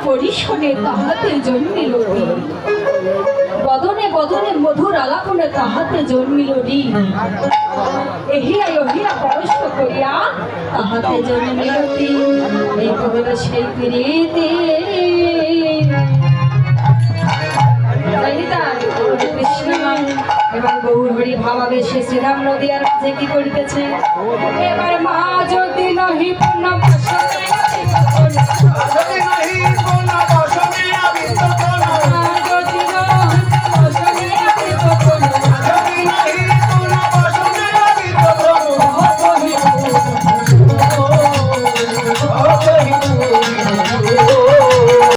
পরিশনে তাহাতে জন্মিল বদনে বদনে মধুর আলাপনে তাহাতে জন্মিল রি এহিয়া ওহিয়া পরশ করিয়া তাহাতে জন্মিল রি এই কবির সেই প্রীতি কৃষ্ণ এবং গৌর হরি ভাবাবেশে শ্রীরাম নদিয়ার মাঝে কি করিতেছে এবার মা যদি নহি পূর্ণ